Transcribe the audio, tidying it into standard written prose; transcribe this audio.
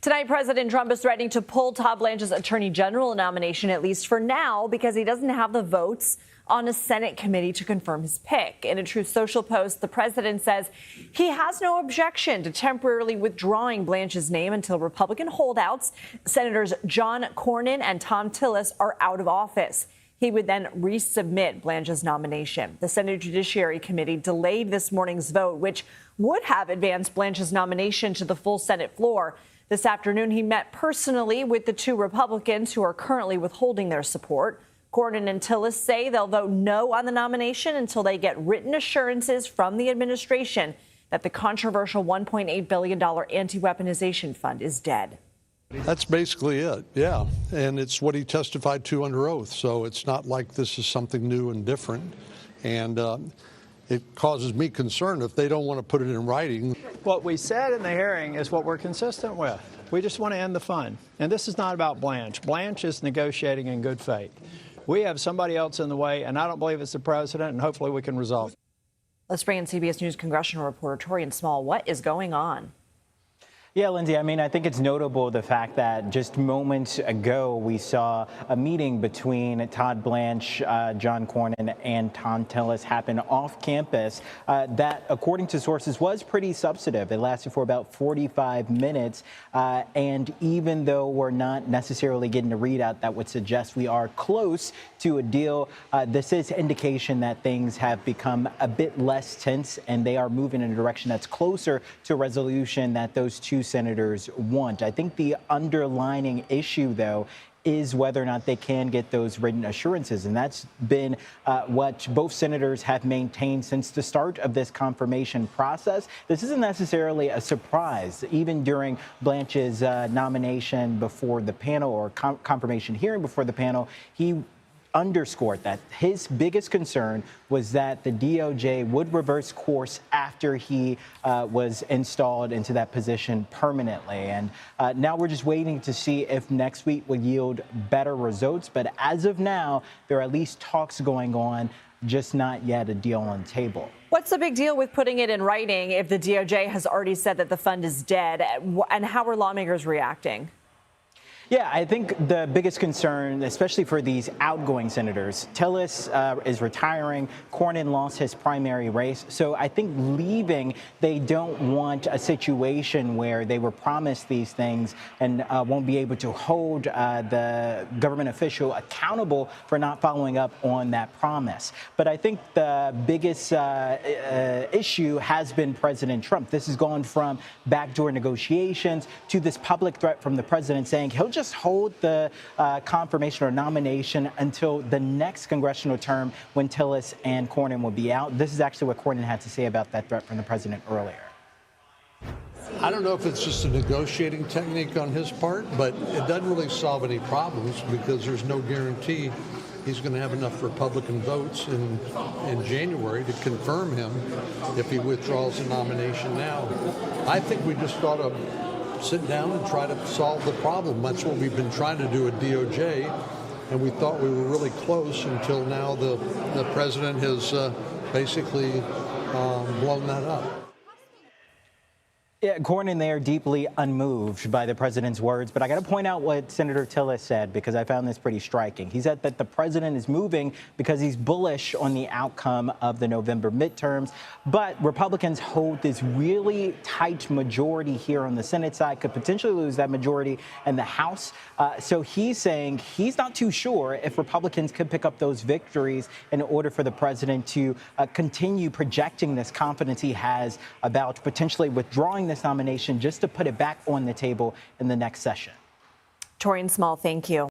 Tonight, President Trump is threatening to pull Todd Blanche's attorney general nomination, at least for now, because he doesn't have the votes on a Senate committee to confirm his pick. In a Truth Social post, the president says he has no objection to temporarily withdrawing Blanche's name until Republican holdouts, Senators Cornyn and Thom Tillis, are out of office. He would then resubmit Blanche's nomination. The Senate Judiciary Committee delayed this morning's vote, which would have advanced Blanche's nomination to the full Senate floor. This afternoon, he met personally with the two Republicans who are currently withholding their support. Cornyn and Tillis say they'll vote no on the nomination until they get written assurances from the administration that the controversial $1.8 billion anti-weaponization fund is dead. That's basically it, yeah. And it's what he testified to under oath. So it's not like this is something new and different. And it causes me concern if they don't want to put it in writing. What we said in the hearing is what we're consistent with. We just want to end the fund. And this is not about Blanche. Blanche is negotiating in good faith. We have somebody else in the way, and I don't believe it's the president, and hopefully we can resolve it. Let's bring in CBS News congressional reporter Taurean Small. What is going on? Yeah, Lindsay, I think it's notable the fact that just moments ago we saw a meeting between Todd Blanche, Cornyn, and Thom Tillis happen off campus that, according to sources, was pretty substantive. It lasted for about 45 minutes. And even though we're not necessarily getting a readout that would suggest we are close to a deal, this is indication that things have become a bit less tense and they are moving in a direction that's closer to a resolution that those two senators want. I think the underlining issue, though, is whether or not they can get those written assurances. And that's been what both senators have maintained since the start of this confirmation process. This isn't necessarily a surprise. Even during Blanche's nomination before the panel, or confirmation hearing before the panel, he underscored that his biggest concern was that the DOJ would reverse course after he was installed into that position permanently. And now we're just waiting to see if next week will yield better results. But as of now, there are at least talks going on, just not yet a deal on the table. What's the big deal with putting it in writing if the DOJ has already said that the fund is dead? And how are lawmakers reacting? Yeah, I think the biggest concern, especially for these outgoing senators, Tillis is retiring. Cornyn lost his primary race. So I think leaving, they don't want a situation where they were promised these things and won't be able to hold the government official accountable for not following up on that promise. But I think the biggest issue has been President Trump. This has gone from backdoor negotiations to this public threat from the president saying he'll just hold the confirmation or nomination until the next congressional term when Tillis and Cornyn will be out. This is actually what Cornyn had to say about that threat from the president earlier. I don't know if it's just a negotiating technique on his part, but it doesn't really solve any problems because there's no guarantee he's going to have enough Republican votes in January to confirm him if he withdraws the nomination now. I think we just ought to sit down and try to solve the problem. That's what we've been trying to do at DOJ, and we thought we were really close until now the president has basically blown that up. Yeah, Cornyn there deeply unmoved by the president's words. But I got to point out what Senator Tillis said, because I found this pretty striking. He said that the president is moving because he's bullish on the outcome of the November midterms. But Republicans hold this really tight majority here on the Senate side, could potentially lose that majority in the House. So he's saying he's not too sure if Republicans could pick up those victories in order for the president to continue projecting this confidence he has about potentially withdrawing this nomination just to put it back on the table in the next session. Taurean Small, thank you.